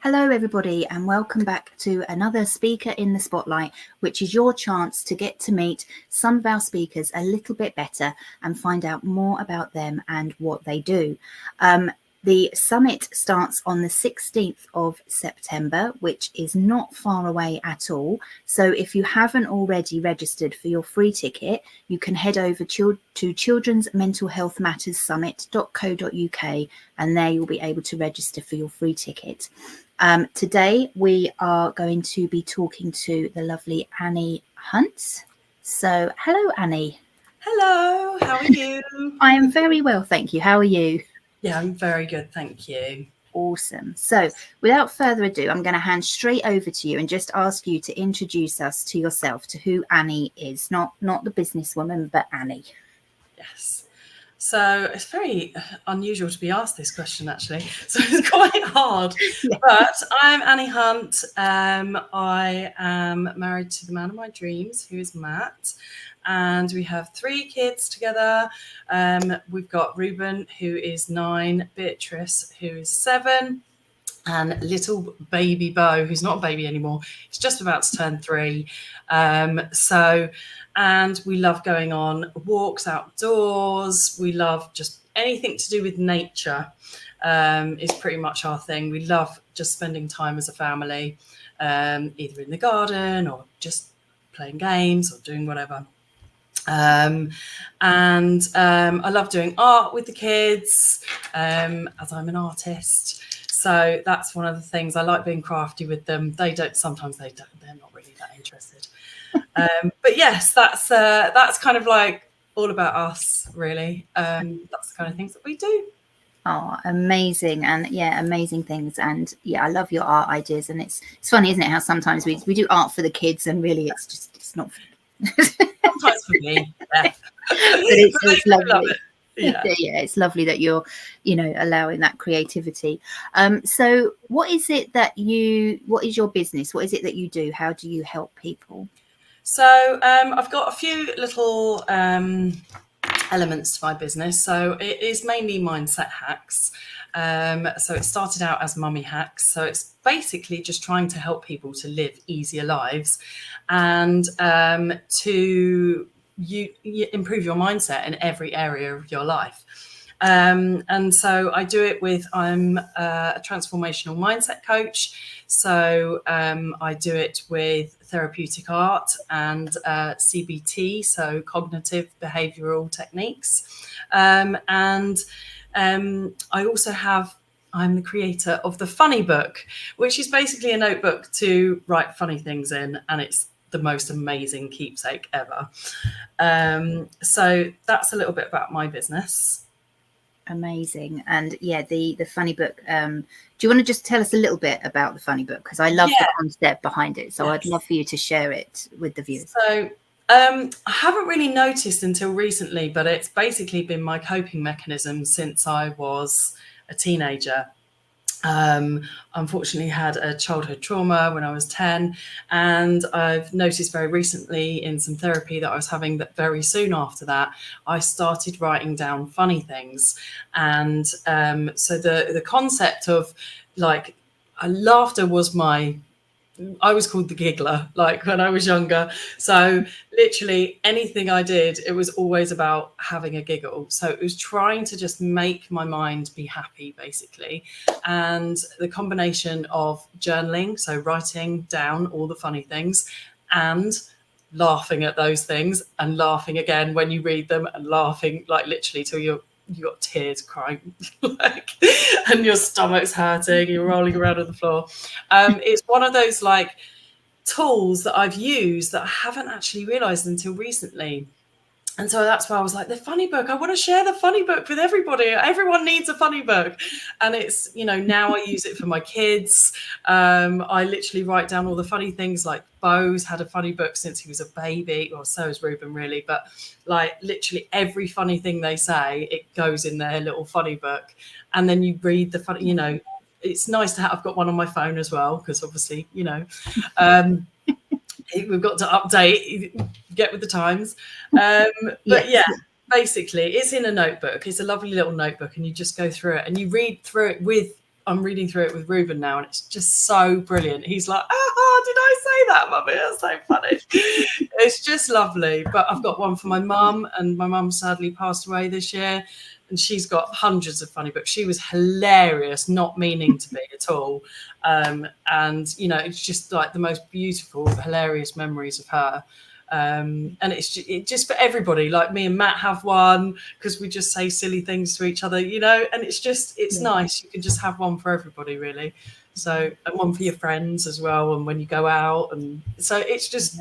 Hello everybody and welcome back to another Speaker in the Spotlight, which is your chance to get to meet some of our speakers a little bit better and find out more about them and what they do. The summit starts on the 16th of September, which is not far away at all. So if you haven't already registered for your free ticket, you can head over to Children's Mental Health Matters Summit.co.uk and there you'll be able to register for your free ticket. Today we are going to be talking to the lovely Annie Hunt. So hello Annie. Hello, how are you? I am very well, thank you. How are you? Yeah, I'm very good, thank you. Awesome. So without further ado, I'm going to hand straight over to you and just ask you to introduce us to yourself, to who Annie is, not the businesswoman, but Annie. Yes. So it's very unusual to be asked this question, actually. So it's quite hard. Yeah. But I'm Annie Hunt. I am married to the man of my dreams, who is Matt. And we have 3 kids together. We've got Reuben, who is 9, Beatrice, who is 7, and little baby Beau, who's not a baby anymore. He's just about to turn 3. And we love going on walks outdoors. We love just anything to do with nature is pretty much our thing. We love just spending time as a family, either in the garden or just playing games or doing whatever. I love doing art with the kids, as I'm an artist. So that's one of the things. I like being crafty with them. They're not really that interested. But yes, that's kind of like all about us, really. That's the kind of things that we do. Oh, amazing. And yeah, amazing things. And yeah, I love your art ideas. And it's funny, isn't it, how sometimes we do art for the kids and really it's not sometimes for me, yeah. But it's lovely. Yeah, it's lovely that you're, allowing that creativity. So what is your business? What is it that you do? How do you help people? So I've got a few little elements to my business. So it is mainly mindset hacks. So it started out as mummy hacks. So it's basically just trying to help people to live easier lives and to improve your mindset in every area of your life. And so I do it I'm a transformational mindset coach. So I do it with therapeutic art and CBT, so cognitive behavioural techniques. I also I'm the creator of the Phunny book, which is basically a notebook to write funny things in, and it's the most amazing keepsake ever. So that's a little bit about my business. Amazing. And yeah, the Phunny book, do you want to just tell us a little bit about the Phunny book, because I love the concept behind it, so I'd love for you to share it with the viewers. So I haven't really noticed until recently, but it's basically been my coping mechanism since I was a teenager. Unfortunately had a childhood trauma when I was 10, and I've noticed very recently in some therapy that I was having that very soon after that I started writing down funny things. And so the concept of like laughter was I was called the giggler, like when I was younger. So literally anything I did, it was always about having a giggle. So it was trying to just make my mind be happy, basically. And the combination of journaling, so writing down all the funny things, and laughing at those things and laughing again when you read them, and laughing like literally till you got tears crying and your stomach's hurting, you're rolling around on the floor. It's one of those like tools that I've used that I haven't actually realized until recently. And so that's why I was like, the Phunny book, I want to share the Phunny book with everybody. Everyone needs a Phunny book. And it's, now I use it for my kids. I literally write down all the funny things, like Beau's had a funny book since he was a baby, or so is Reuben really. But like literally every funny thing they say, it goes in their little funny book. And then you read the funny, it's nice to have, I've got one on my phone as well, because obviously, we've got to update, get with the times. But yeah, basically it's in a notebook. It's a lovely little notebook, and you just go through it and you read through it with I'm reading through it with Reuben now, and it's just so brilliant. He's like, oh, did I say that, Mummy? That's so funny. It's just lovely. But I've got one for my mum, and my mum sadly passed away this year, and she's got hundreds of funny books. She was hilarious, not meaning to be at all. And, you know, it's just like the most beautiful, hilarious memories of her. And it's just for everybody. Like me and Matt have one because we just say silly things to each other, you know, and it's nice. You can just have one for everybody, really. So, and one for your friends as well, and when you go out. And so it's just,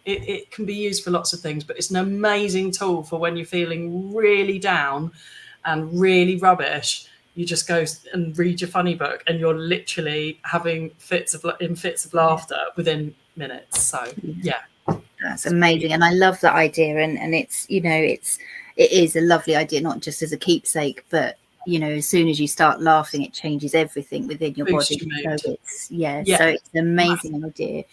it can be used for lots of things, but it's an amazing tool for when you're feeling really down and really rubbish. You just go and read your funny book, and you're literally having fits of laughter within minutes. So that's amazing, and I love that idea. And it's, you know, it is a lovely idea, not just as a keepsake, but you know, as soon as you start laughing, it changes everything within your body. So it's so it's an amazing idea.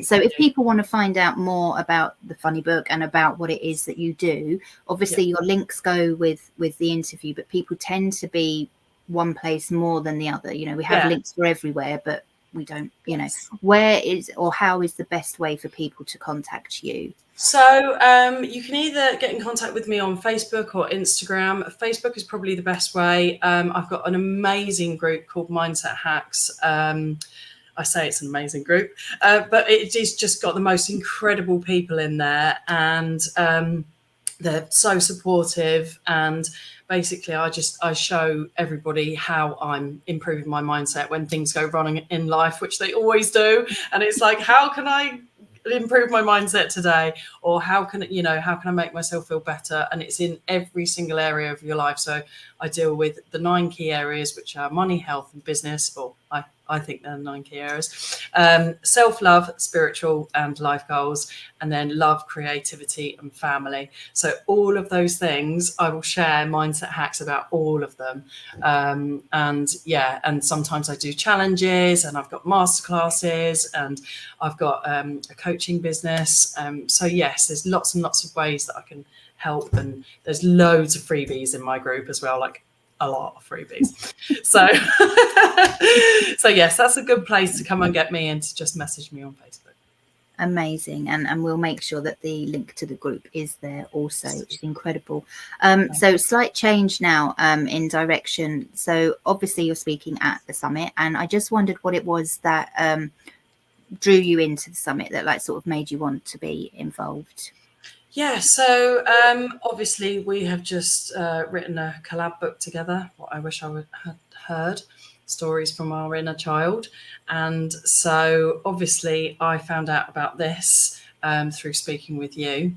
So if people want to find out more about the funny book and about what it is that you do, obviously your links go with the interview, but people tend to be one place more than the other. You know, we have links for everywhere, but we don't, you know, where is or how is the best way for people to contact you? So you can either get in contact with me on Facebook or Instagram. Facebook is probably the best way. I've got an amazing group called Mindset Hacks. I say it's an amazing group, but it is just got the most incredible people in there, and they're so supportive. And basically, I show everybody how I'm improving my mindset when things go wrong in life, which they always do. And it's like, how can I improve my mindset today, or how can I make myself feel better? And it's in every single area of your life. So I deal with the 9 key areas, which are money, health, and business, or I think they're 9 key areas. Self-love, spiritual, and life goals, and then love, creativity, and family. So all of those things, I will share mindset hacks about all of them. And sometimes I do challenges, and I've got masterclasses, and I've got a coaching business. So yes, there's lots and lots of ways that I can help, and there's loads of freebies in my group as well, like a lot of freebies. So so yes, that's a good place to come and get me, and to just message me on Facebook. Amazing. And we'll make sure that the link to the group is there also, which is incredible. So slight change now in direction. So obviously you're speaking at the summit, and I just wondered what it was that drew you into the summit, that like sort of made you want to be involved. Yeah, so obviously we have just written a collab book together, what I wish I had heard, stories from our inner child. And so obviously I found out about this through speaking with you.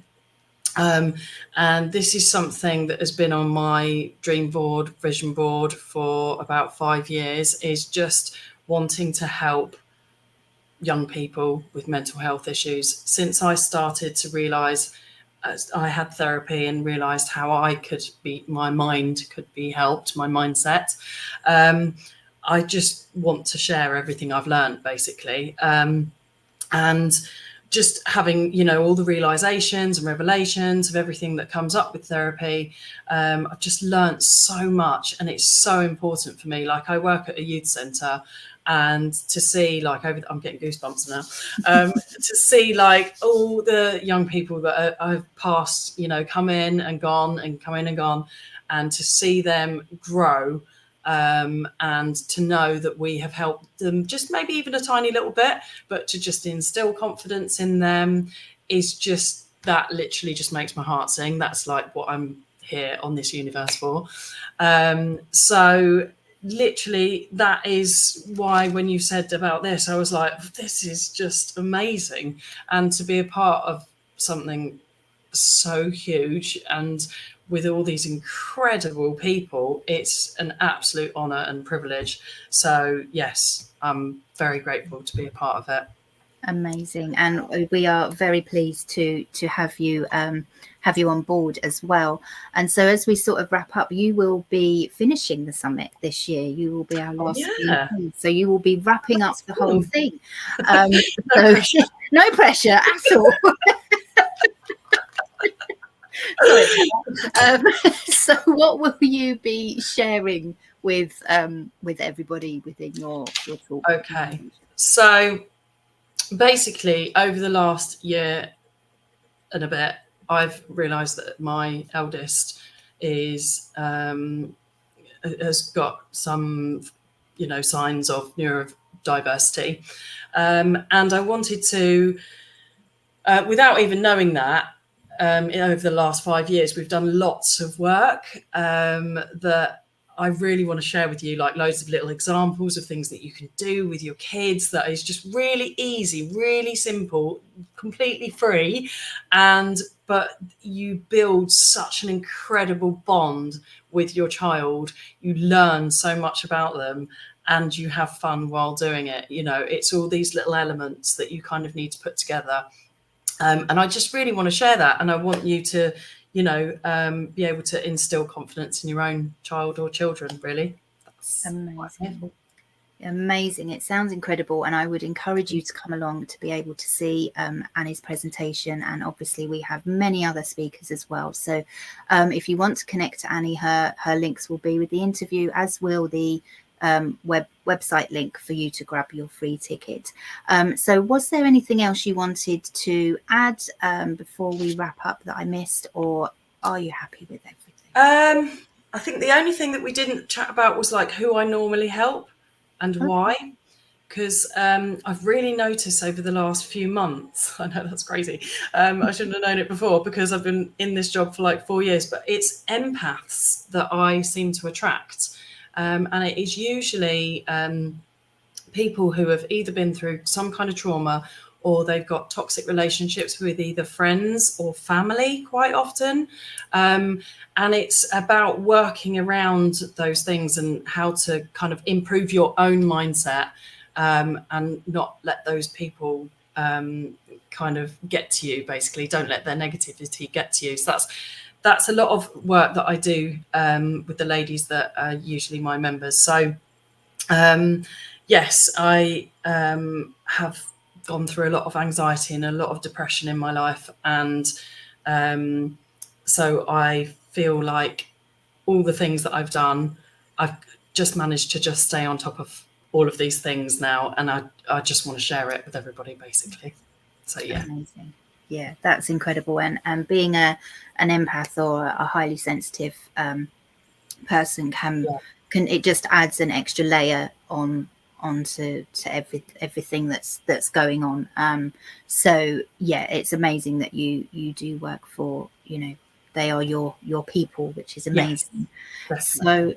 And this is something that has been on my dream board, vision board for about 5 years, is just wanting to help young people with mental health issues. Since I started to realise, I had therapy and realised how my mind could be helped, my mindset. I just want to share everything I've learned, basically. And just having, you know, all the realizations and revelations of everything that comes up with therapy, I've just learned so much, and it's so important for me. Like, I work at a youth centre, and to see, like, I'm getting goosebumps now, to see like all the young people that I've passed, you know, come in and gone, and to see them grow, and to know that we have helped them just maybe even a tiny little bit, but to just instill confidence in them is just, that literally just makes my heart sing. That's like what I'm here on this universe for. So literally, that is why when you said about this, I was like, this is just amazing. And to be a part of something so huge and with all these incredible people, it's an absolute honour and privilege. So yes, I'm very grateful to be a part of it. Amazing. And we are very pleased to have you on board as well. And so as we sort of wrap up, you will be finishing the summit this year. You will be our last speaker. So you will be wrapping up the whole thing. No pressure at all. Sorry about that. So what will you be sharing with everybody within your talk? Okay, so basically over the last year and a bit, I've realised that my eldest is has got some, signs of neurodiversity, and I wanted to, without even knowing that, over the last 5 years, we've done lots of work that I really want to share with you, like loads of little examples of things that you can do with your kids that is just really easy, really simple, completely free. But you build such an incredible bond with your child. You learn so much about them and you have fun while doing it. It's all these little elements that you kind of need to put together. And I just really want to share that. And I want you to, be able to instill confidence in your own child or children, really. That's amazing. Amazing. It sounds incredible. And I would encourage you to come along to be able to see Annie's presentation. And obviously we have many other speakers as well. So if you want to connect to Annie, her links will be with the interview, as will the website link for you to grab your free ticket. So was there anything else you wanted to add before we wrap up that I missed, or are you happy with everything? I think the only thing that we didn't chat about was like who I normally help and why, because I've really noticed over the last few months, I know that's crazy, I shouldn't have known it before because I've been in this job for like 4 years, but it's empaths that I seem to attract. And it is usually people who have either been through some kind of trauma or they've got toxic relationships with either friends or family quite often. And it's about working around those things and how to kind of improve your own mindset and not let those people kind of get to you, basically. Don't let their negativity get to you. So that's a lot of work that I do with the ladies that are usually my members. So, yes, I have gone through a lot of anxiety and a lot of depression in my life. And so I feel like all the things that I've done, I've just managed to just stay on top of all of these things now. And I just want to share it with everybody, basically. So, yeah. Amazing. Yeah, that's incredible. And being an empath or a highly sensitive person can it just adds an extra layer onto everything that's going on. So yeah, it's amazing that you do work for, they are your people, which is amazing. Yes, so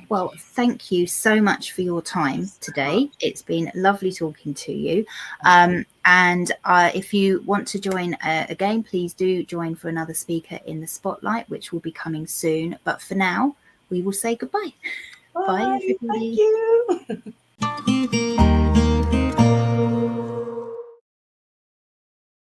well, thank you so much for your time today. It's been lovely talking to you. And if you want to join again, please do join for another speaker in the spotlight, which will be coming soon. But for now, we will say goodbye. Bye everybody. Thank you.